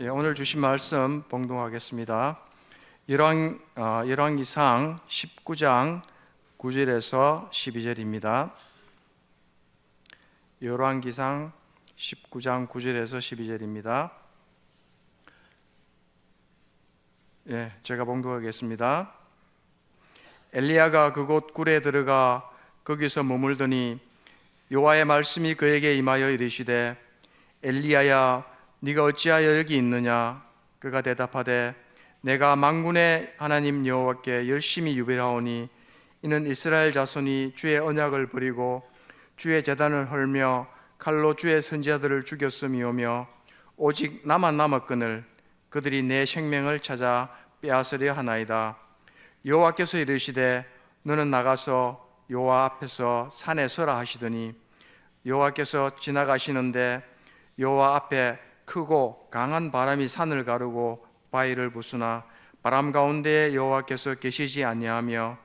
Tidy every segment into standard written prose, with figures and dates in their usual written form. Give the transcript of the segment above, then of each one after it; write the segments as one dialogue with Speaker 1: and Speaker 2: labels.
Speaker 1: 오늘 주신 말씀 봉독하겠습니다. 열왕기상 19장 9절에서 12절입니다. 열왕기상 19장 9절에서 12절입니다. 제가 봉독하겠습니다. 엘리야가 그곳 굴에 들어가 거기서 머물더니 여호와의 말씀이 그에게 임하여 이르시되, 엘리야야, 네가 어찌하여 여기 있느냐? 그가 대답하되, 내가 만군의 하나님 여호와께 열심히 유배하오니 이는 이스라엘 자손이 주의 언약을 버리고 주의 제단을 헐며 칼로 주의 선지자들을 죽였음이오며 오직 나만 남았거늘 그들이 내 생명을 찾아 빼앗으려 하나이다. 여호와께서 이르시되, 너는 나가서 여호와 앞에서 산에 서라 하시더니 여호와께서 지나가시는데 여호와 앞에 크고 강한 바람이 산을 가르고 바위를 부수나 바람 가운데에 여호와께서 계시지 아니하며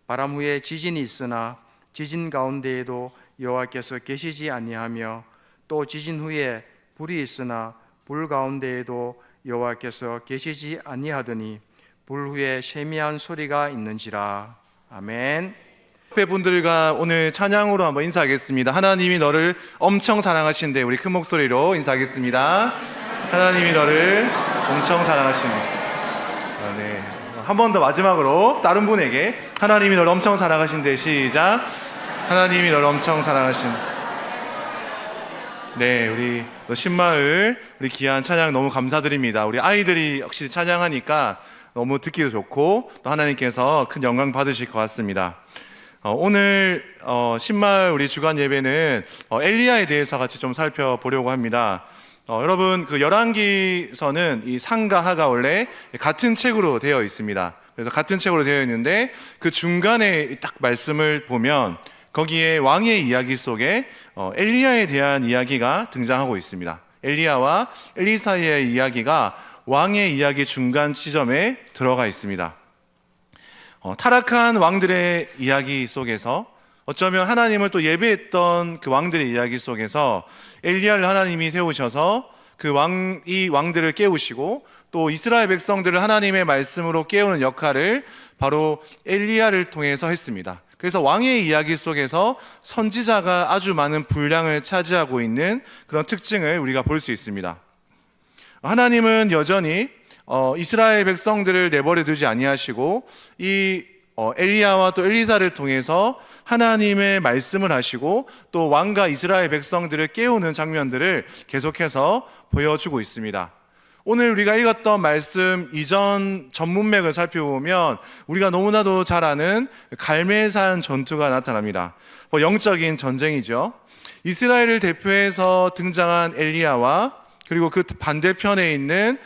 Speaker 1: 바람 후에 지진이 있으나 지진 가운데에도 여호와께서 계시지 아니하며 또 지진 후에 불이 있으나 불 가운데에도 여호와께서 계시지 아니하더니 불 후에 세미한 소리가 있는지라. 아멘.
Speaker 2: 옆에 분들과 오늘 찬양으로 한번 인사하겠습니다. 하나님이 너를 엄청 사랑하신대. 우리 큰 목소리로 인사하겠습니다. 하나님이 너를 엄청 사랑하신대. 네. 한 번 더 마지막으로 다른 분에게 하나님이 너를 엄청 사랑하신대. 시작. 하나님이 너를 엄청 사랑하신. 네, 우리 또 신마을 우리 귀한 찬양 너무 감사드립니다. 우리 아이들이 역시 찬양하니까 너무 듣기도 좋고 또 하나님께서 큰 영광 받으실 것 같습니다. 오늘 신마을 우리 주간 예배는 엘리야에 대해서 같이 좀 살펴보려고 합니다. 여러분, 그 열왕기서는 이 상과 하가 원래 같은 책으로 되어 있습니다. 그래서 같은 책으로 되어 있는데 그 중간에 딱 말씀을 보면 거기에 왕의 이야기 속에 엘리야에 대한 이야기가 등장하고 있습니다. 엘리야와 엘리사의 이야기가 왕의 이야기 중간 지점에 들어가 있습니다. 타락한 왕들의 이야기 속에서 어쩌면 하나님을 또 예배했던 그 왕들의 이야기 속에서 엘리야를 하나님이 세우셔서 이 왕들을 깨우시고 또 이스라엘 백성들을 하나님의 말씀으로 깨우는 역할을 바로 엘리야를 통해서 했습니다. 그래서 왕의 이야기 속에서 선지자가 아주 많은 분량을 차지하고 있는 그런 특징을 우리가 볼 수 있습니다. 하나님은 여전히 이스라엘 백성들을 내버려 두지 아니하시고 이 엘리야와 또 엘리사를 통해서 하나님의 말씀을 하시고 또 왕과 이스라엘 백성들을 깨우는 장면들을 계속해서 보여주고 있습니다. 오늘 우리가 읽었던 말씀 이전 전문맥을 살펴보면 우리가 너무나도 잘 아는 갈멜산 전투가 나타납니다. 영적인 전쟁이죠. 이스라엘을 대표해서 등장한 엘리야와 그리고 그 반대편에 있는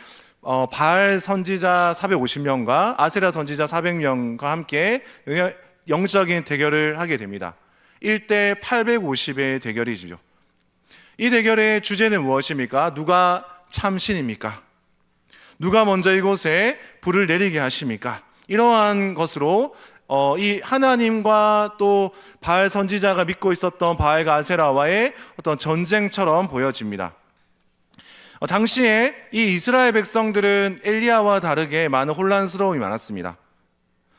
Speaker 2: 바알 선지자 450명과 아세라 선지자 400명과 함께 영적인 대결을 하게 됩니다. 1대 850의 대결이죠. 이 대결의 주제는 무엇입니까? 누가 참신입니까? 누가 먼저 이곳에 불을 내리게 하십니까? 이러한 것으로 이 하나님과 또 바알 선지자가 믿고 있었던 바알과 아세라와의 어떤 전쟁처럼 보여집니다. 당시에 이 이스라엘 백성들은 엘리야와 다르게 많은 혼란스러움이 많았습니다.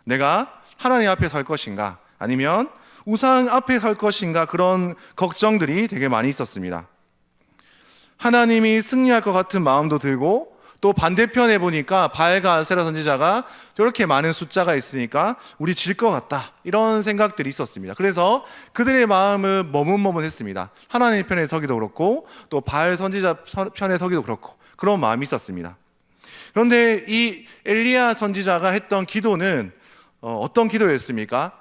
Speaker 2: 내가 하나님 앞에 설 것인가? 아니면 우상 앞에 설 것인가? 그런 걱정들이 되게 많이 있었습니다. 하나님이 승리할 것 같은 마음도 들고 또 반대편에 보니까 바알과 아세라 선지자가 저렇게 많은 숫자가 있으니까 우리 질 것 같다, 이런 생각들이 있었습니다. 그래서 그들의 마음은 머뭇머뭇했습니다. 하나님 편에 서기도 그렇고 또 바알 선지자 편에 서기도 그렇고 그런 마음이 있었습니다. 그런데 이 엘리야 선지자가 했던 기도는 어떤 기도였습니까?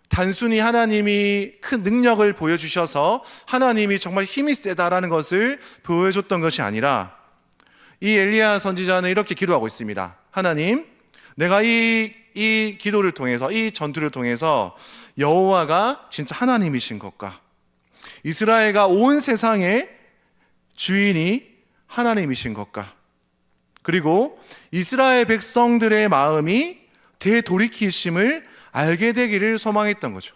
Speaker 2: 단순히 하나님이 큰 능력을 보여주셔서 하나님이 정말 힘이 세다라는 것을 보여줬던 것이 아니라 이 엘리야 선지자는 이렇게 기도하고 있습니다. 하나님, 내가 이 기도를 통해서, 이 전투를 통해서 여호와가 진짜 하나님이신 것과 이스라엘과 온 세상의 주인이 하나님이신 것과 그리고 이스라엘 백성들의 마음이 되돌이키심을 알게 되기를 소망했던 거죠.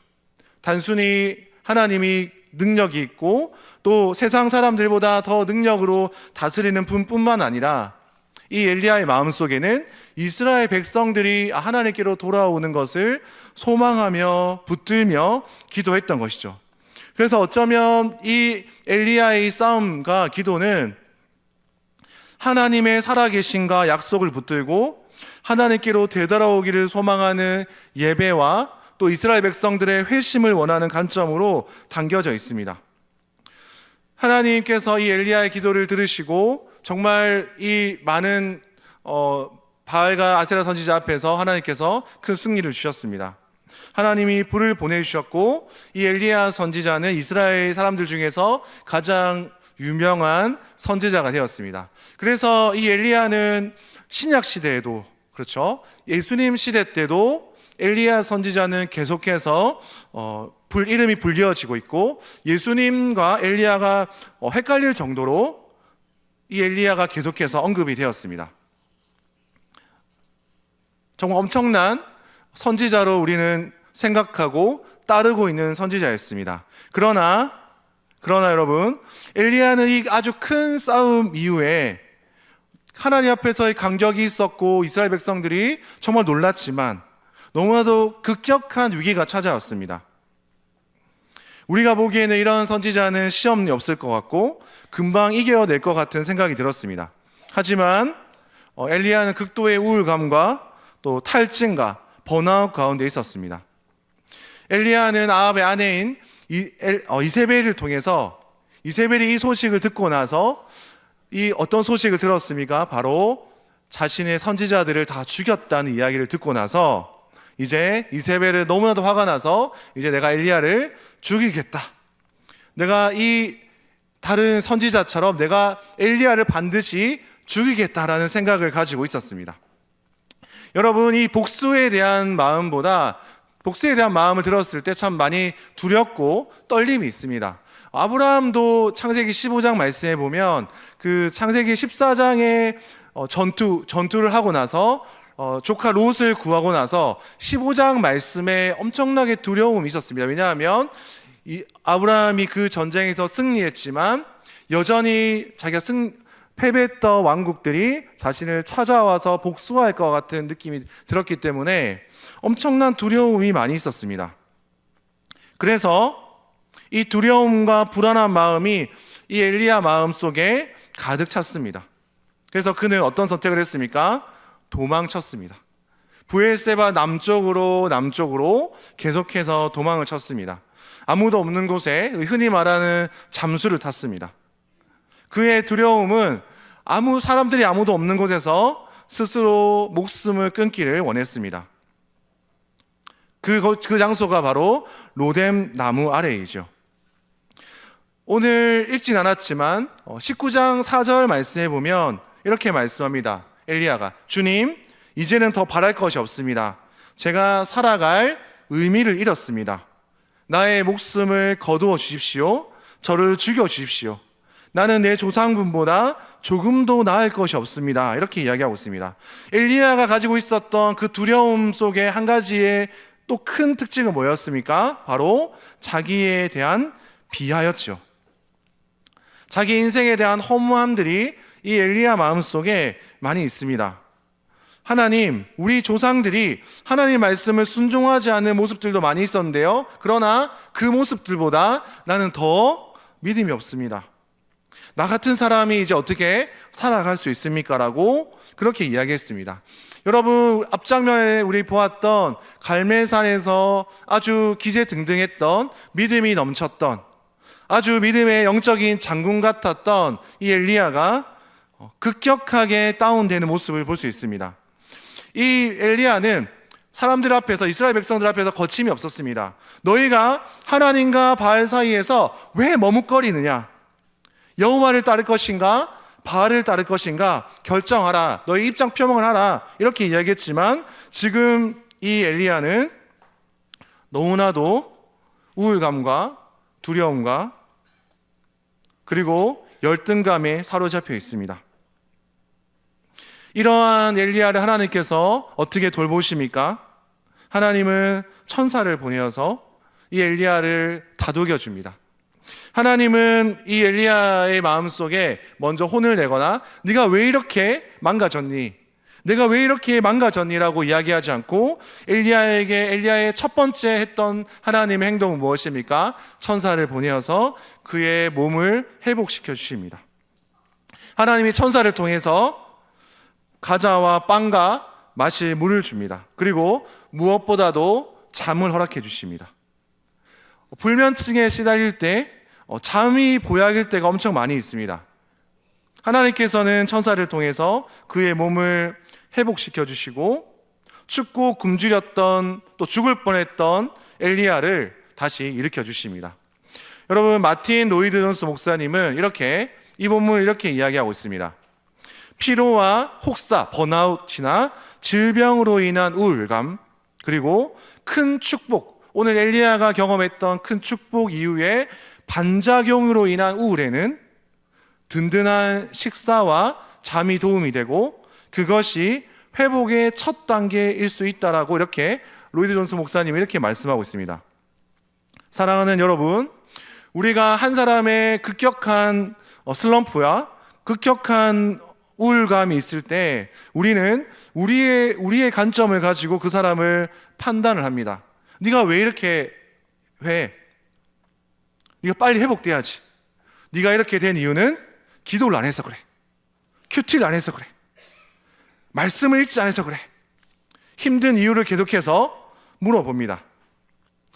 Speaker 2: 단순히 하나님이 능력이 있고 또 세상 사람들보다 더 능력으로 다스리는 분뿐만 아니라 이 엘리야의 마음속에는 이스라엘 백성들이 하나님께로 돌아오는 것을 소망하며 붙들며 기도했던 것이죠. 그래서 어쩌면 이 엘리야의 싸움과 기도는 하나님의 살아계신과 약속을 붙들고 하나님께로 되돌아오기를 소망하는 예배와 또 이스라엘 백성들의 회심을 원하는 관점으로 담겨져 있습니다. 하나님께서 이 엘리야의 기도를 들으시고 정말 이 많은 바알과 아세라 선지자 앞에서 하나님께서 큰 승리를 주셨습니다. 하나님이 불을 보내주셨고 이 엘리야 선지자는 이스라엘 사람들 중에서 가장 유명한 선지자가 되었습니다. 그래서 이 엘리야는 신약 시대에도, 그렇죠, 예수님 시대 때도 엘리야 선지자는 계속해서 이름이 불리어지고 있고, 예수님과 엘리야가 헷갈릴 정도로 이 엘리야가 계속해서 언급이 되었습니다. 정말 엄청난 선지자로 우리는 생각하고 따르고 있는 선지자였습니다. 그러나 여러분, 엘리야는 이 아주 큰 싸움 이후에 하나님 앞에서의 간격이 있었고 이스라엘 백성들이 정말 놀랐지만 너무나도 급격한 위기가 찾아왔습니다. 우리가 보기에는 이런 선지자는 시험이 없을 것 같고 금방 이겨낼 것 같은 생각이 들었습니다. 하지만 엘리야는 극도의 우울감과 또 탈진과 번아웃 가운데 있었습니다. 엘리야는 아합의 아내인 이세벨을 통해서, 이세벨이 이 소식을 듣고 나서 이 어떤 소식을 들었습니까? 바로 자신의 선지자들을 다 죽였다는 이야기를 듣고 나서 이제 이세벨은 너무나도 화가 나서 이제 내가 엘리야를 죽이겠다, 내가 이 다른 선지자처럼 내가 엘리야를 반드시 죽이겠다라는 생각을 가지고 있었습니다. 여러분, 이 복수에 대한 마음을 들었을 때 참 많이 두렵고 떨림이 있습니다. 아브라함도 창세기 15장 말씀에 보면 그 창세기 14장에 전투를 하고 나서 조카 롯을 구하고 나서 15장 말씀에 엄청나게 두려움이 있었습니다. 왜냐하면 아브라함이 그 전쟁에서 승리했지만 여전히 자기가 패배했던 왕국들이 자신을 찾아와서 복수할 것 같은 느낌이 들었기 때문에 엄청난 두려움이 많이 있었습니다. 그래서 이 두려움과 불안한 마음이 이 엘리야 마음속에 가득 찼습니다. 그래서 그는 어떤 선택을 했습니까? 도망쳤습니다. 브엘세바 남쪽으로 계속해서 도망을 쳤습니다. 아무도 없는 곳에 흔히 말하는 잠수를 탔습니다. 그의 두려움은 사람들이 아무도 없는 곳에서 스스로 목숨을 끊기를 원했습니다. 그 장소가 바로 로뎀 나무 아래이죠. 오늘 읽진 않았지만 19장 4절 말씀에 보면 이렇게 말씀합니다. 엘리야가, 주님, 이제는 더 바랄 것이 없습니다. 제가 살아갈 의미를 잃었습니다. 나의 목숨을 거두어 주십시오. 저를 죽여 주십시오. 나는 내 조상분보다 조금도 나을 것이 없습니다. 이렇게 이야기하고 있습니다. 엘리야가 가지고 있었던 그 두려움 속에 한 가지의 또 큰 특징은 뭐였습니까? 바로 자기에 대한 비하였죠. 자기 인생에 대한 허무함들이 이 엘리야 마음속에 많이 있습니다. 하나님, 우리 조상들이 하나님 말씀을 순종하지 않는 모습들도 많이 있었는데요, 그러나 그 모습들보다 나는 더 믿음이 없습니다. 나 같은 사람이 이제 어떻게 살아갈 수 있습니까? 라고 그렇게 이야기했습니다. 여러분, 앞장면에 우리 보았던 갈멜산에서 아주 기세등등했던, 믿음이 넘쳤던, 아주 믿음의 영적인 장군 같았던 이 엘리야가 급격하게 다운되는 모습을 볼 수 있습니다. 이 엘리야는 사람들 앞에서, 이스라엘 백성들 앞에서 거침이 없었습니다. 너희가 하나님과 바알 사이에서 왜 머뭇거리느냐? 여호와를 따를 것인가 바알을 따를 것인가 결정하라. 너희 입장 표명을 하라. 이렇게 이야기했지만 지금 이 엘리야는 너무나도 우울감과 두려움과 그리고 열등감에 사로잡혀 있습니다. 이러한 엘리야를 하나님께서 어떻게 돌보십니까? 하나님은 천사를 보내어서 이 엘리야를 다독여 줍니다. 하나님은 이 엘리야의 마음속에 먼저 혼을 내거나 네가 왜 이렇게 망가졌니? 내가 왜 이렇게 망가졌니라고 이야기하지 않고 엘리야의 첫 번째 했던 하나님의 행동은 무엇입니까? 천사를 보내어서 그의 몸을 회복시켜 주십니다. 하나님이 천사를 통해서 가자와 빵과 마실 물을 줍니다. 그리고 무엇보다도 잠을 허락해 주십니다. 불면증에 시달릴 때 잠이 보약일 때가 엄청 많이 있습니다. 하나님께서는 천사를 통해서 그의 몸을 회복시켜 주시고 춥고 굶주렸던 또 죽을 뻔했던 엘리야를 다시 일으켜 주십니다. 여러분, 마틴 로이드 존스 목사님은 이 본문을 이렇게 이야기하고 있습니다. 피로와 혹사, 번아웃이나 질병으로 인한 우울감, 그리고 큰 축복, 오늘 엘리야가 경험했던 큰 축복 이후에 반작용으로 인한 우울에는 든든한 식사와 잠이 도움이 되고 그것이 회복의 첫 단계일 수 있다라고 이렇게 로이드 존스 목사님이 이렇게 말씀하고 있습니다. 사랑하는 여러분, 우리가 한 사람의 급격한 슬럼프와 급격한 우울감이 있을 때 우리는 우리의 관점을 가지고 그 사람을 판단을 합니다. 네가 왜 이렇게 해? 네가 빨리 회복돼야지. 네가 이렇게 된 이유는 기도를 안 해서 그래. 큐티를 안 해서 그래. 말씀을 읽지 않아서 그래. 힘든 이유를 계속해서 물어봅니다.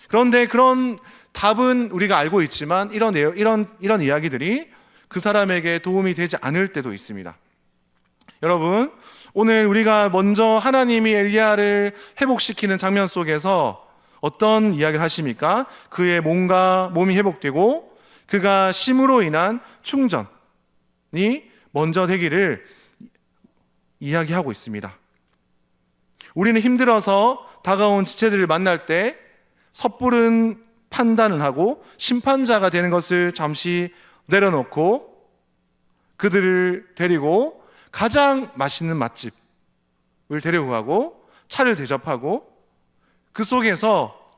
Speaker 2: 그런데 그런 답은 우리가 알고 있지만 이런 이야기들이 그 사람에게 도움이 되지 않을 때도 있습니다. 여러분, 오늘 우리가 먼저 하나님이 엘리야를 회복시키는 장면 속에서 어떤 이야기를 하십니까? 그의 몸이 회복되고 그가 쉼으로 인한 충전이 먼저 되기를 이야기하고 있습니다. 우리는 힘들어서 다가온 지체들을 만날 때 섣부른 판단을 하고 심판자가 되는 것을 잠시 내려놓고 그들을 데리고 가장 맛있는 맛집을 데리고 가고 차를 대접하고 그 속에서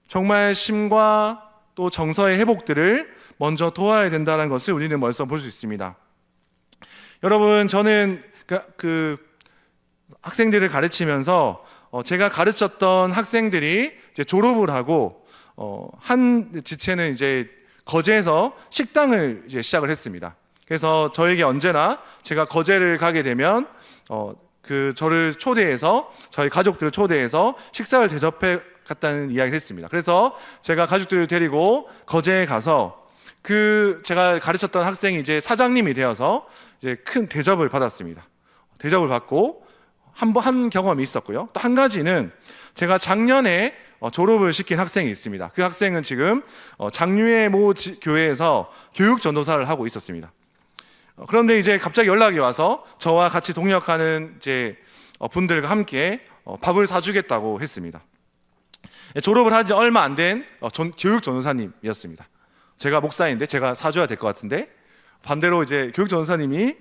Speaker 2: 정말 심과 또 정서의 회복들을 먼저 도와야 된다는 것을 우리는 먼저 볼 수 있습니다. 여러분, 저는 그 학생들을 가르치면서 제가 가르쳤던 학생들이 이제 졸업을 하고 한 지체는 이제 거제에서 식당을 이제 시작을 했습니다. 그래서 저에게 언제나 제가 거제를 가게 되면 저를 초대해서 저희 가족들을 초대해서 식사를 대접해 갔다는 이야기를 했습니다. 그래서 제가 가족들을 데리고 거제에 가서 제가 가르쳤던 학생이 이제 사장님이 되어서 이제 큰 대접을 받았습니다. 대접을 받고 한 경험이 있었고요. 또 한 가지는 제가 작년에 졸업을 시킨 학생이 있습니다. 그 학생은 지금 장류의 모 교회에서 교육 전도사를 하고 있었습니다. 그런데 이제 갑자기 연락이 와서 저와 같이 동역하는 이제 분들과 함께 밥을 사주겠다고 했습니다. 졸업을 한 지 얼마 안 된 교육 전도사님이었습니다. 제가 목사인데 제가 사줘야 될 것 같은데 반대로 이제 교육 전도사님이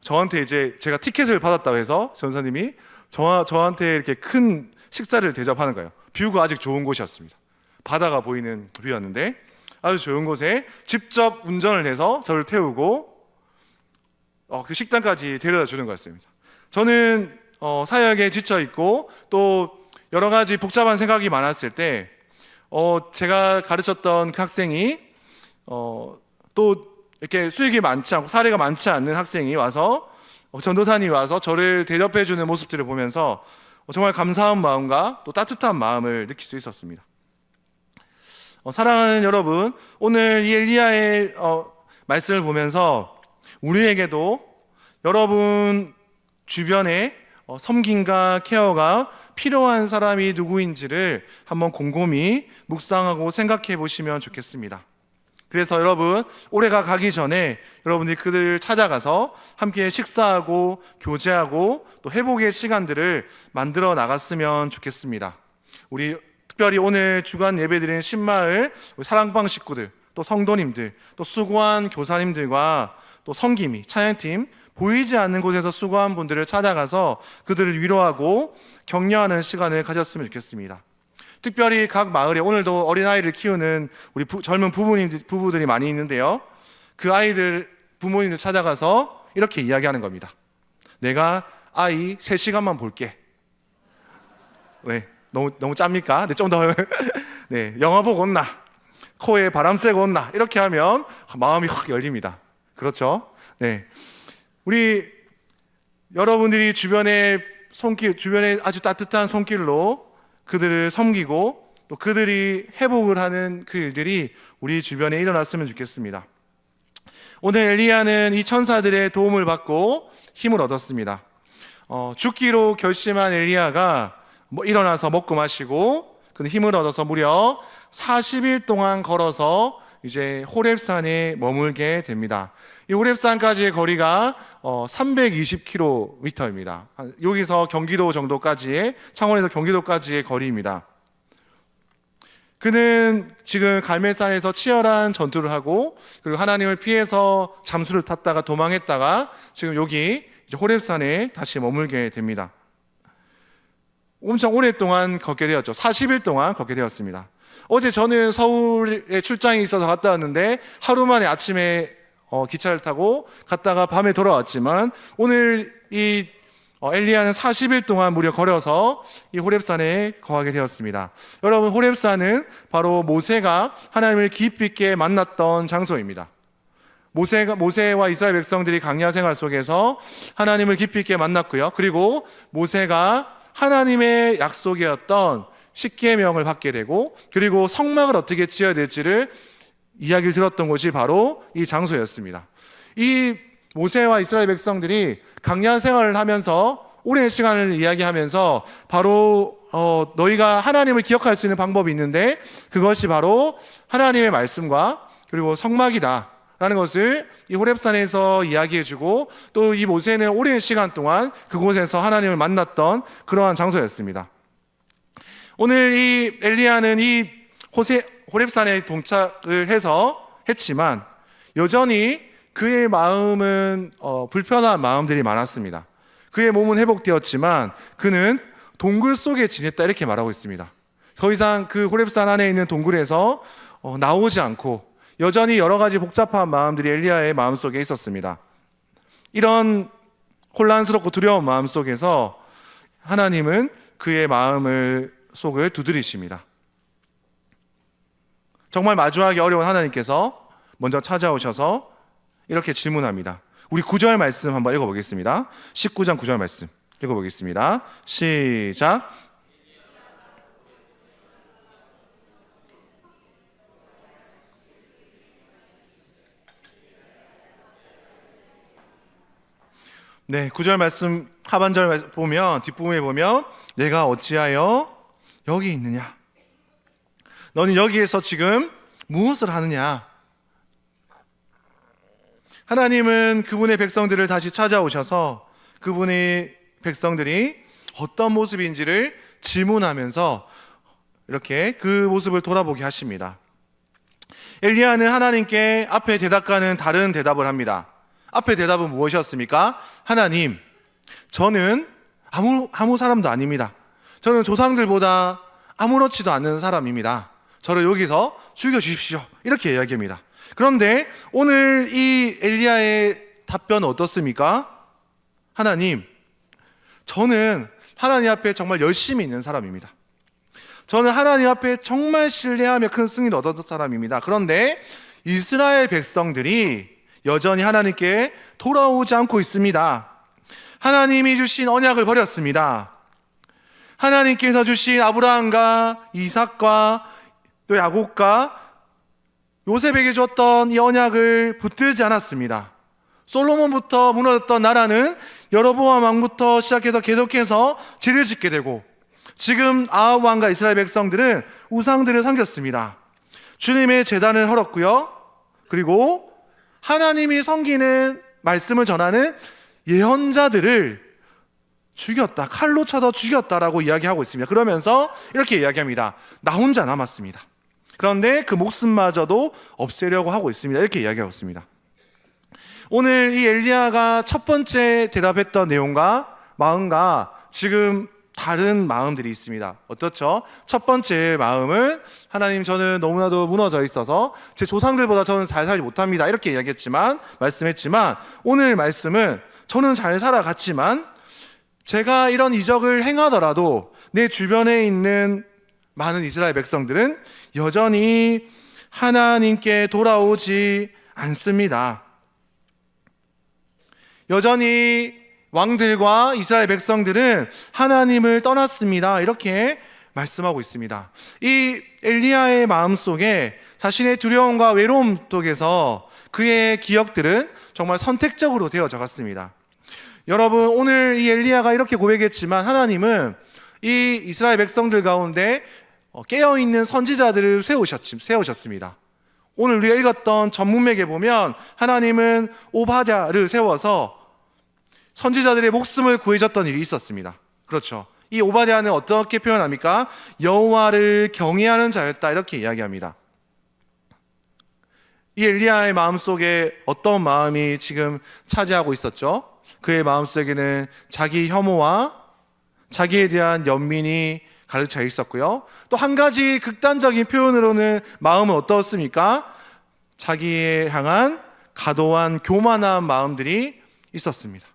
Speaker 2: 저한테 이제 제가 티켓을 받았다고 해서 전도사님이 저한테 이렇게 큰 식사를 대접하는 거예요. 뷰가 아직 좋은 곳이었습니다. 바다가 보이는 뷰였는데 아주 좋은 곳에 직접 운전을 해서 저를 태우고 그 식당까지 데려다 주는 거였습니다. 저는 사역에 지쳐 있고 또 여러 가지 복잡한 생각이 많았을 때 제가 가르쳤던 그 학생이 또 이렇게 수익이 많지 않고 사례가 많지 않는 학생이 와서 전도사님이 와서 저를 대접해 주는 모습들을 보면서 정말 감사한 마음과 또 따뜻한 마음을 느낄 수 있었습니다. 사랑하는 여러분, 오늘 이 엘리야의 말씀을 보면서 우리에게도 여러분 주변에 섬김과 케어가 필요한 사람이 누구인지를 한번 곰곰이 묵상하고 생각해 보시면 좋겠습니다. 그래서 여러분, 올해가 가기 전에 여러분들이 그들을 찾아가서 함께 식사하고 교제하고 또 회복의 시간들을 만들어 나갔으면 좋겠습니다. 우리 특별히 오늘 주간 예배드리는 신마을 사랑방 식구들, 또 성도님들, 또 수고한 교사님들과 또 성김이 찬양팀 보이지 않는 곳에서 수고한 분들을 찾아가서 그들을 위로하고 격려하는 시간을 가졌으면 좋겠습니다. 특별히 각 마을에 오늘도 어린아이를 키우는 우리 젊은 부부들이 많이 있는데요. 그 아이들 부모님들 찾아가서 이렇게 이야기하는 겁니다. 내가 아이 3시간만 볼게. 왜? 너무 짭니까? 네, 좀 더 네, 영화 보고 온나? 코에 바람 쐬고 온나? 이렇게 하면 마음이 확 열립니다. 그렇죠? 네. 우리 여러분들이 주변에 아주 따뜻한 손길로 그들을 섬기고 또 그들이 회복을 하는 그 일들이 우리 주변에 일어났으면 좋겠습니다. 오늘 엘리야는 이 천사들의 도움을 받고 힘을 얻었습니다. 죽기로 결심한 엘리야가 일어나서 먹고 마시고 그 힘을 얻어서 무려 40일 동안 걸어서 이제 호렙산에 머물게 됩니다. 이 호렙산까지의 거리가 320km입니다. 여기서 경기도 정도까지의, 창원에서 경기도까지의 거리입니다. 그는 지금 갈멜산에서 치열한 전투를 하고 그리고 하나님을 피해서 잠수를 탔다가 도망했다가 지금 여기 이제 호렙산에 다시 머물게 됩니다. 엄청 오랫동안 걷게 되었죠. 40일 동안 걷게 되었습니다. 어제 저는 서울에 출장이 있어서 갔다 왔는데 하루 만에 아침에 기차를 타고 갔다가 밤에 돌아왔지만 오늘 이 엘리야는 40일 동안 무려 걸어서 이 호렙산에 거하게 되었습니다. 여러분, 호렙산은 바로 모세가 하나님을 깊이 있게 만났던 장소입니다. 모세와 이스라엘 백성들이 광야 생활 속에서 하나님을 깊이 있게 만났고요. 그리고 모세가 하나님의 약속이었던 십계명을 받게 되고 그리고 성막을 어떻게 지어야 될지를 이야기를 들었던 곳이 바로 이 장소였습니다. 이 모세와 이스라엘 백성들이 광야 생활을 하면서 오랜 시간을 이야기하면서 바로 너희가 하나님을 기억할 수 있는 방법이 있는데 그것이 바로 하나님의 말씀과 그리고 성막이다 라는 것을 이 호렙산에서 이야기해주고 또 이 모세는 오랜 시간 동안 그곳에서 하나님을 만났던 그러한 장소였습니다. 오늘 이 엘리야는 이 호렙산에 동착을 했지만 여전히 그의 마음은 불편한 마음들이 많았습니다. 그의 몸은 회복되었지만 그는 동굴 속에 지냈다 이렇게 말하고 있습니다. 더 이상 그 호렙산 안에 있는 동굴에서 나오지 않고 여전히 여러 가지 복잡한 마음들이 엘리야의 마음속에 있었습니다. 이런 혼란스럽고 두려운 마음 속에서 하나님은 그의 속을 두드리십니다. 정말 마주하기 어려운 하나님께서 먼저 찾아오셔서 이렇게 질문합니다. 우리 9절 말씀 한번 읽어보겠습니다. 19장 9절 말씀 읽어보겠습니다. 시작. 네, 9절 말씀 하반절 보면 뒷부분에 보면 내가 어찌하여 여기 있느냐? 너는 여기에서 지금 무엇을 하느냐? 하나님은 그분의 백성들을 다시 찾아오셔서 그분의 백성들이 어떤 모습인지를 질문하면서 이렇게 그 모습을 돌아보게 하십니다. 엘리야는 하나님께 앞에 대답과는 다른 대답을 합니다. 앞에 대답은 무엇이었습니까? 하나님, 저는 아무 사람도 아닙니다. 저는 조상들보다 아무렇지도 않은 사람입니다. 저를 여기서 죽여주십시오. 이렇게 이야기합니다. 그런데 오늘 이 엘리야의 답변은 어떻습니까? 하나님, 저는 하나님 앞에 정말 열심히 있는 사람입니다. 저는 하나님 앞에 정말 신뢰하며 큰 승리를 얻었던 사람입니다. 그런데 이스라엘 백성들이 여전히 하나님께 돌아오지 않고 있습니다. 하나님이 주신 언약을 버렸습니다. 하나님께서 주신 아브라함과 이삭과 또 야곱과 요셉에게 줬던 이 언약을 붙들지 않았습니다. 솔로몬부터 무너졌던 나라는 여로보암 왕부터 시작해서 계속해서 죄를 짓게 되고 지금 아합 왕과 이스라엘 백성들은 우상들을 섬겼습니다. 주님의 제단을 헐었고요. 그리고 하나님이 섬기는 말씀을 전하는 예언자들을 죽였다. 칼로 쳐서 죽였다라고 이야기하고 있습니다. 그러면서 이렇게 이야기합니다. 나 혼자 남았습니다. 그런데 그 목숨마저도 없애려고 하고 있습니다. 이렇게 이야기하고 있습니다. 오늘 이 엘리야가 첫 번째 대답했던 내용과 마음과 지금 다른 마음들이 있습니다. 어떻죠? 첫 번째 마음은 하나님, 저는 너무나도 무너져 있어서 제 조상들보다 저는 잘 살지 못합니다, 이렇게 말씀했지만 오늘 말씀은 저는 잘 살아갔지만 제가 이런 이적을 행하더라도 내 주변에 있는 많은 이스라엘 백성들은 여전히 하나님께 돌아오지 않습니다. 여전히 왕들과 이스라엘 백성들은 하나님을 떠났습니다, 이렇게 말씀하고 있습니다. 이 엘리야의 마음속에 자신의 두려움과 외로움 속에서 그의 기억들은 정말 선택적으로 되어져 갔습니다. 여러분, 오늘 이 엘리야가 이렇게 고백했지만 하나님은 이 이스라엘 백성들 가운데 깨어있는 선지자들을 세우셨습니다. 오늘 우리가 읽었던 전문맥에 보면 하나님은 오바댜를 세워서 선지자들의 목숨을 구해줬던 일이 있었습니다. 그렇죠. 이 오바댜는 어떻게 표현합니까? 여호와를 경외하는 자였다, 이렇게 이야기합니다. 이 엘리야의 마음속에 어떤 마음이 지금 차지하고 있었죠? 그의 마음속에는 자기 혐오와 자기에 대한 연민이 가득 차 있었고요. 또 한 가지 극단적인 표현으로는 마음은 어떠했습니까? 자기에 향한 과도한 교만한 마음들이 있었습니다.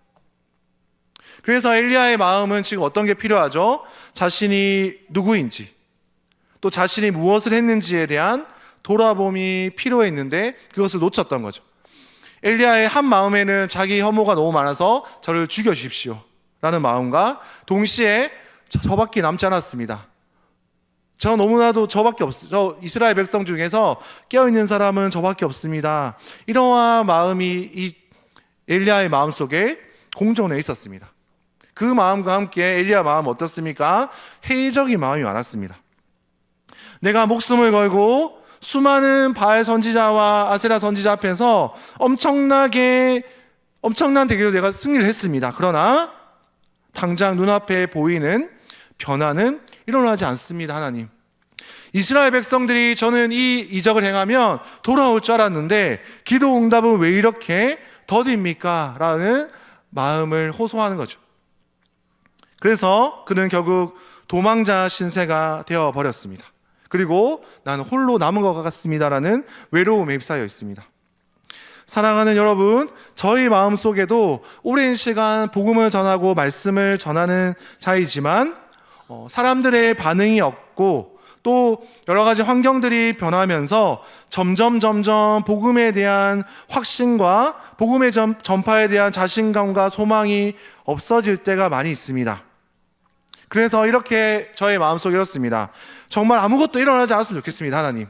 Speaker 2: 그래서 엘리야의 마음은 지금 어떤 게 필요하죠? 자신이 누구인지, 또 자신이 무엇을 했는지에 대한 돌아봄이 필요했는데 그것을 놓쳤던 거죠. 엘리야의 한 마음에는 자기 혐오가 너무 많아서 저를 죽여주십시오 라는 마음과 동시에 저밖에 남지 않았습니다. 너무나도 저 이스라엘 백성 중에서 깨어있는 사람은 저밖에 없습니다. 이러한 마음이 이 엘리야의 마음속에 공존해 있었습니다. 그 마음과 함께 엘리야 마음은 어떻습니까? 회의적인 마음이 많았습니다. 내가 목숨을 걸고 수많은 바알 선지자와 아세라 선지자 앞에서 엄청난 대결로 내가 승리를 했습니다. 그러나 당장 눈앞에 보이는 변화는 일어나지 않습니다. 하나님, 이스라엘 백성들이 저는 이 이적을 행하면 돌아올 줄 알았는데 기도 응답은 왜 이렇게 더딥니까? 라는 마음을 호소하는 거죠. 그래서 그는 결국 도망자 신세가 되어버렸습니다. 그리고 나는 홀로 남은 것 같습니다라는 외로움에 휩싸여 있습니다. 사랑하는 여러분, 저희 마음속에도 오랜 시간 복음을 전하고 말씀을 전하는 자이지만 사람들의 반응이 없고 또 여러 가지 환경들이 변하면서 점점 복음에 대한 확신과 복음의 전파에 대한 자신감과 소망이 없어질 때가 많이 있습니다. 그래서 이렇게 저의 마음속에 이렇습니다. 정말 아무것도 일어나지 않았으면 좋겠습니다. 하나님,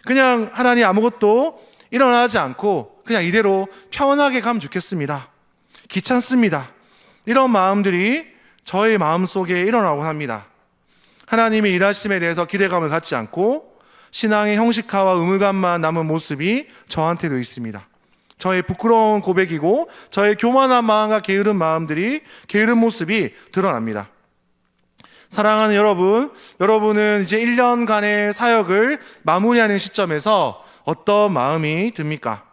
Speaker 2: 그냥 하나님 아무것도 일어나지 않고 그냥 이대로 평안하게 가면 좋겠습니다. 귀찮습니다. 이런 마음들이 저의 마음속에 일어나곤 합니다. 하나님의 일하심에 대해서 기대감을 갖지 않고 신앙의 형식화와 의무감만 남은 모습이 저한테도 있습니다. 저의 부끄러운 고백이고 저의 교만한 마음과 게으른 모습이 드러납니다. 사랑하는 여러분은 이제 1년간의 사역을 마무리하는 시점에서 어떤 마음이 듭니까?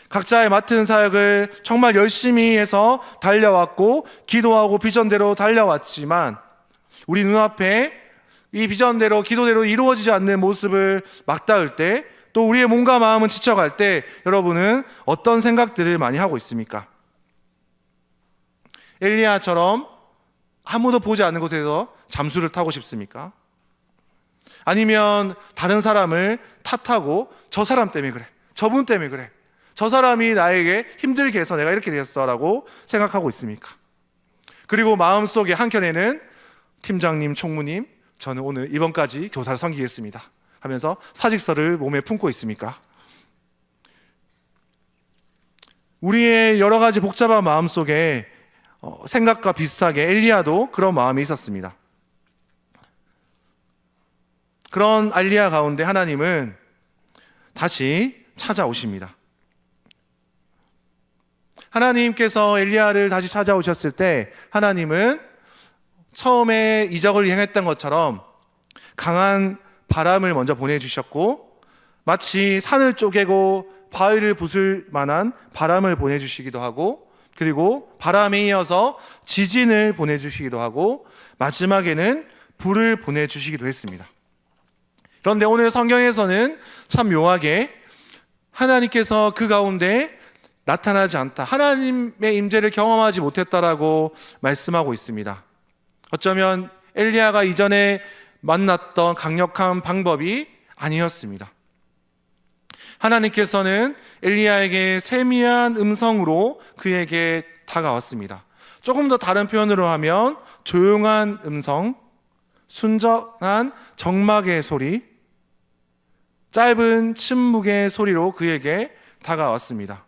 Speaker 2: 각자의 맡은 사역을 정말 열심히 해서 달려왔고 기도하고 비전대로 달려왔지만 우리 눈앞에 이 비전대로 기도대로 이루어지지 않는 모습을 막다을 때, 또 우리의 몸과 마음은 지쳐갈 때 여러분은 어떤 생각들을 많이 하고 있습니까? 엘리야처럼 아무도 보지 않는 곳에서 잠수를 타고 싶습니까? 아니면 다른 사람을 탓하고 저 사람 때문에 그래, 저분 때문에 그래, 저 사람이 나에게 힘들게 해서 내가 이렇게 됐어라고 생각하고 있습니까? 그리고 마음속에 한켠에는 팀장님, 총무님, 저는 오늘 이번까지 교사를 섬기겠습니다 하면서 사직서를 몸에 품고 있습니까? 우리의 여러 가지 복잡한 마음속에 생각과 비슷하게 엘리야도 그런 마음이 있었습니다. 그런 엘리야 가운데 하나님은 다시 찾아오십니다. 하나님께서 엘리야를 다시 찾아오셨을 때 하나님은 처음에 이적을 행했던 것처럼 강한 바람을 먼저 보내주셨고, 마치 산을 쪼개고 바위를 부술 만한 바람을 보내주시기도 하고, 그리고 바람에 이어서 지진을 보내주시기도 하고 마지막에는 불을 보내주시기도 했습니다. 그런데 오늘 성경에서는 참 묘하게 하나님께서 그 가운데 나타나지 않다, 하나님의 임재를 경험하지 못했다라고 말씀하고 있습니다. 어쩌면 엘리야가 이전에 만났던 강력한 방법이 아니었습니다. 하나님께서는 엘리야에게 세미한 음성으로 그에게 다가왔습니다. 조금 더 다른 표현으로 하면 조용한 음성, 순전한 정막의 소리, 짧은 침묵의 소리로 그에게 다가왔습니다.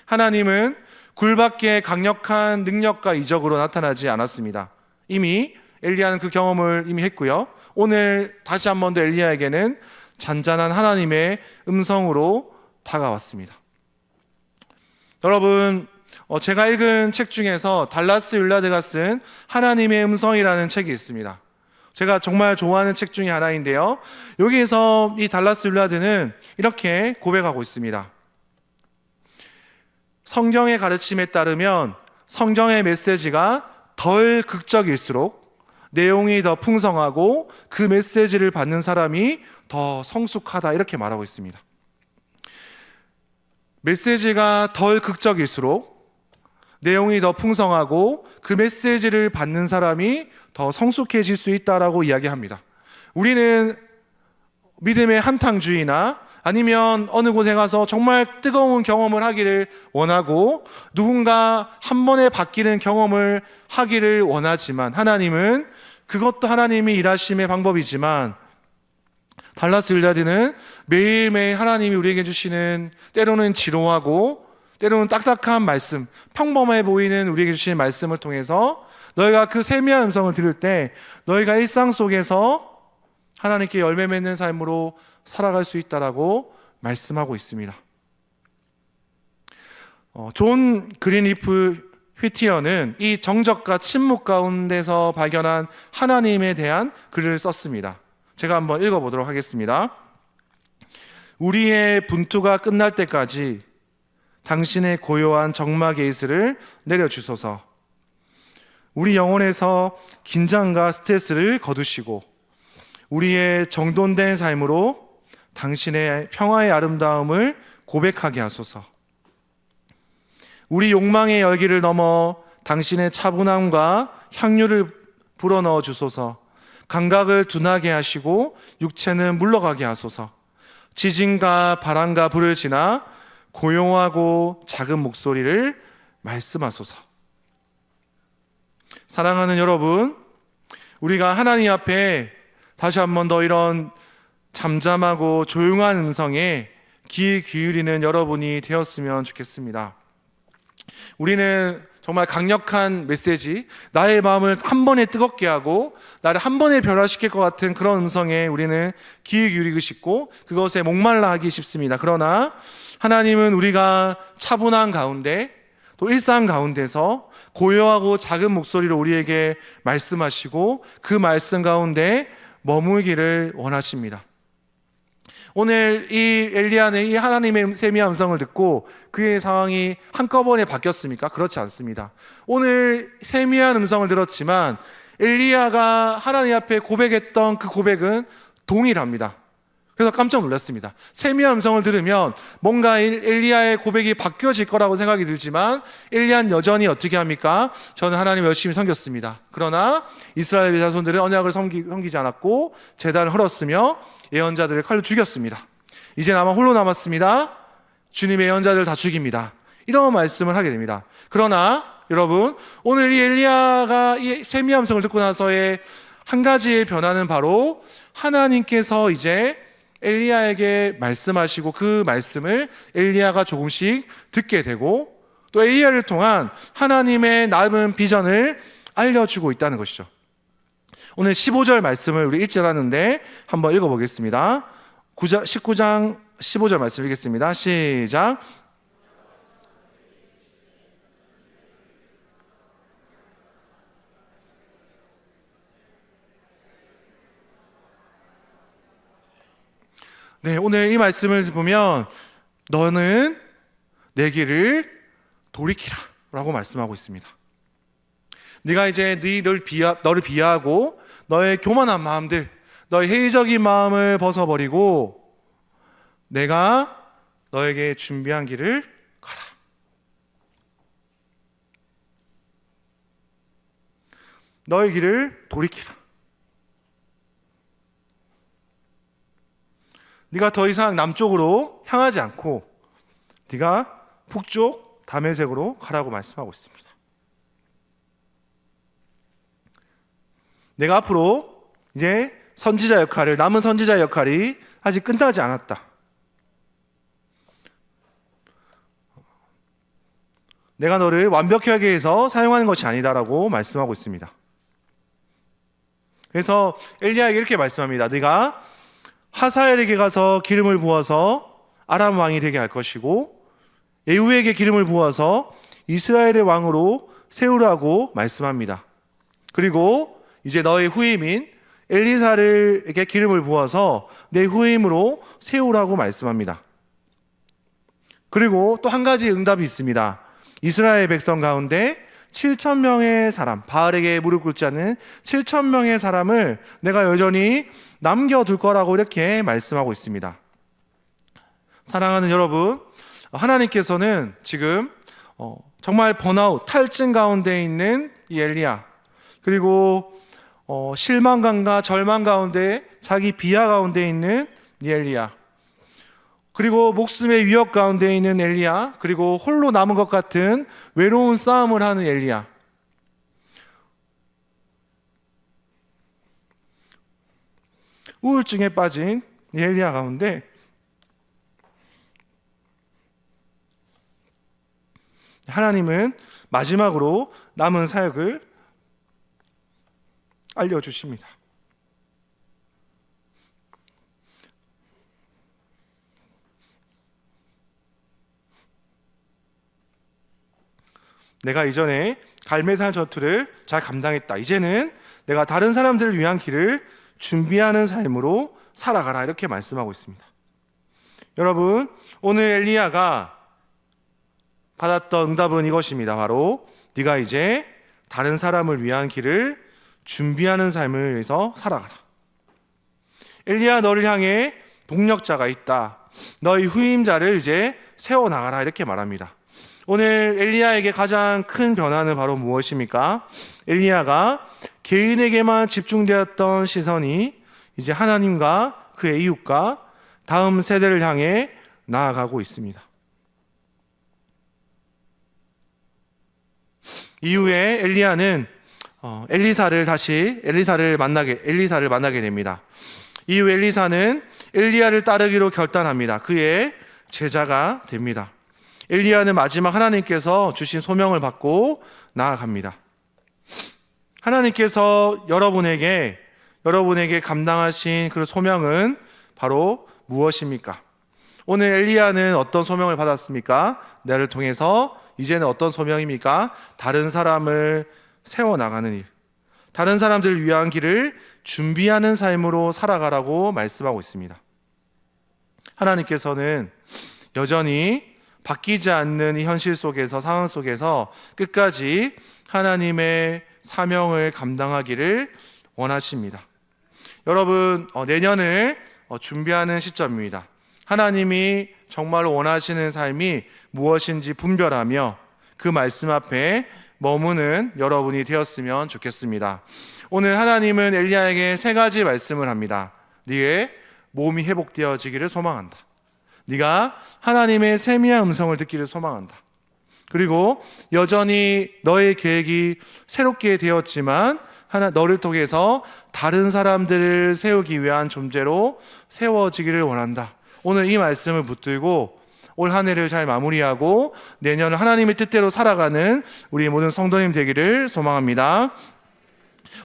Speaker 2: 하나님은 굴밖에 강력한 능력과 이적으로 나타나지 않았습니다. 이미 엘리야는 그 경험을 이미 했고요. 오늘 다시 한 번 더 엘리야에게는 잔잔한 하나님의 음성으로 다가왔습니다. 여러분, 제가 읽은 책 중에서 달라스 윌라드가 쓴 하나님의 음성이라는 책이 있습니다. 제가 정말 좋아하는 책 중에 하나인데요. 여기에서 이 달라스 윌라드는 이렇게 고백하고 있습니다. 성경의 가르침에 따르면 성경의 메시지가 덜 극적일수록 내용이 더 풍성하고 그 메시지를 받는 사람이 더 성숙하다, 이렇게 말하고 있습니다. 메시지가 덜 극적일수록 내용이 더 풍성하고 그 메시지를 받는 사람이 더 성숙해질 수 있다라고 이야기합니다. 우리는 믿음의 한탕주의나 아니면 어느 곳에 가서 정말 뜨거운 경험을 하기를 원하고 누군가 한 번에 바뀌는 경험을 하기를 원하지만, 하나님은 그것도 하나님이 일하심의 방법이지만 달라스 윌라드는 매일매일 하나님이 우리에게 주시는 때로는 지루하고 때로는 딱딱한 말씀, 평범해 보이는 우리에게 주시는 말씀을 통해서 너희가 그 세미한 음성을 들을 때 너희가 일상 속에서 하나님께 열매 맺는 삶으로 살아갈 수 있다라고 말씀하고 있습니다. 존 그린리프 휘티어는 이 정적과 침묵 가운데서 발견한 하나님에 대한 글을 썼습니다. 제가 한번 읽어보도록 하겠습니다. 우리의 분투가 끝날 때까지 당신의 고요한 정막의 이슬을 내려주소서. 우리 영혼에서 긴장과 스트레스를 거두시고 우리의 정돈된 삶으로 당신의 평화의 아름다움을 고백하게 하소서. 우리 욕망의 열기를 넘어 당신의 차분함과 향유를 불어넣어 주소서. 감각을 둔하게 하시고 육체는 물러가게 하소서. 지진과 바람과 불을 지나 고요하고 작은 목소리를 말씀하소서. 사랑하는 여러분, 우리가 하나님 앞에 다시 한 번 더 이런 잠잠하고 조용한 음성에 귀 기울이는 여러분이 되었으면 좋겠습니다. 우리는 정말 강력한 메시지, 나의 마음을 한 번에 뜨겁게 하고 나를 한 번에 변화시킬 것 같은 그런 음성에 우리는 귀 기울이고 싶고 그것에 목말라 하기 쉽습니다. 그러나 하나님은 우리가 차분한 가운데 또 일상 가운데서 고요하고 작은 목소리로 우리에게 말씀하시고 그 말씀 가운데 머물기를 원하십니다. 오늘 이 엘리야는 이 하나님의 세미한 음성을 듣고 그의 상황이 한꺼번에 바뀌었습니까? 그렇지 않습니다. 오늘 세미한 음성을 들었지만 엘리야가 하나님 앞에 고백했던 그 고백은 동일합니다. 그래서 깜짝 놀랐습니다. 세미한 음성을 들으면 뭔가 엘리야의 고백이 바뀌어질 거라고 생각이 들지만 엘리야는 여전히 어떻게 합니까? 저는 하나님을 열심히 섬겼습니다. 그러나 이스라엘 자손들은 언약을 섬기지 않았고 제단을 헐었으며 예언자들을 칼로 죽였습니다. 이제 나만 홀로 남았습니다. 주님의 예언자들 다 죽입니다. 이런 말씀을 하게 됩니다. 그러나 여러분, 오늘 이 엘리야가 이 세미한 음성을 듣고 나서의 한 가지의 변화는 바로 하나님께서 이제 엘리야에게 말씀하시고 그 말씀을 엘리야가 조금씩 듣게 되고 또 엘리야를 통한 하나님의 남은 비전을 알려주고 있다는 것이죠. 오늘 15절 말씀을 우리 읽지 않았는데 한번 읽어보겠습니다. 19장 15절 말씀 읽겠습니다. 시작. 네, 오늘 이 말씀을 보면 너는 내 길을 돌이키라 라고 말씀하고 있습니다. 네가 이제 너를 비하하고 너의 교만한 마음들, 너의 회의적인 마음을 벗어버리고 내가 너에게 준비한 길을 가라. 너의 길을 돌이키라. 네가 더 이상 남쪽으로 향하지 않고 네가 북쪽 다메섹으로 가라고 말씀하고 있습니다. 내가 앞으로 이제 남은 선지자 역할이 아직 끝나지 않았다. 내가 너를 완벽하게 해서 사용하는 것이 아니다라고 말씀하고 있습니다. 그래서 엘리야에게 이렇게 말씀합니다. 네가 하사엘에게 가서 기름을 부어서 아람 왕이 되게 할 것이고 예후에게 기름을 부어서 이스라엘의 왕으로 세우라고 말씀합니다. 그리고 이제 너의 후임인 엘리사에게 기름을 부어서 내 후임으로 세우라고 말씀합니다. 그리고 또 한 가지 응답이 있습니다. 이스라엘 백성 가운데 7,000명의 사람, 바알에게 무릎 꿇지 않는 7,000명의 사람을 내가 여전히 남겨둘 거라고 이렇게 말씀하고 있습니다. 사랑하는 여러분, 하나님께서는 지금 정말 번아웃, 탈진 가운데 있는 이 엘리야, 그리고 실망감과 절망 가운데 자기 비하 가운데 있는 이 엘리야, 그리고 목숨의 위협 가운데 있는 엘리야, 그리고 홀로 남은 것 같은 외로운 싸움을 하는 엘리야, 우울증에 빠진 이 엘리야 가운데 하나님은 마지막으로 남은 사역을 알려주십니다. 내가 이전에 갈멜산 전투를 잘 감당했다. 이제는 내가 다른 사람들을 위한 길을 준비하는 삶으로 살아가라. 이렇게 말씀하고 있습니다. 여러분, 오늘 엘리야가 받았던 응답은 이것입니다. 바로 네가 이제 다른 사람을 위한 길을 준비하는 삶을 위해서 살아가라. 엘리야, 너를 향해 동력자가 있다. 너희 후임자를 이제 세워나가라. 이렇게 말합니다. 오늘 엘리야에게 가장 큰 변화는 바로 무엇입니까? 엘리야가 개인에게만 집중되었던 시선이 이제 하나님과 그의 이웃과 다음 세대를 향해 나아가고 있습니다. 이후에 엘리야는 엘리사를 만나게 됩니다. 이후 엘리사는 엘리야를 따르기로 결단합니다. 그의 제자가 됩니다. 엘리야는 마지막 하나님께서 주신 소명을 받고 나아갑니다. 하나님께서 여러분에게 감당하신 그 소명은 바로 무엇입니까? 오늘 엘리야는 어떤 소명을 받았습니까? 나를 통해서 이제는 어떤 소명입니까? 다른 사람을 세워나가는 일, 다른 사람들을 위한 길을 준비하는 삶으로 살아가라고 말씀하고 있습니다. 하나님께서는 여전히 바뀌지 않는 이 현실 속에서, 상황 속에서 끝까지 하나님의 사명을 감당하기를 원하십니다. 여러분, 내년을 준비하는 시점입니다. 하나님이 정말로 원하시는 삶이 무엇인지 분별하며 그 말씀 앞에 머무는 여러분이 되었으면 좋겠습니다. 오늘 하나님은 엘리야에게 3가지 말씀을 합니다. 네의 몸이 회복되어지기를 소망한다. 네가 하나님의 세미한 음성을 듣기를 소망한다. 그리고 여전히 너의 계획이 새롭게 되었지만 너를 통해서 다른 사람들을 세우기 위한 존재로 세워지기를 원한다. 오늘 이 말씀을 붙들고 올 한 해를 잘 마무리하고 내년을 하나님의 뜻대로 살아가는 우리 모든 성도님 되기를 소망합니다.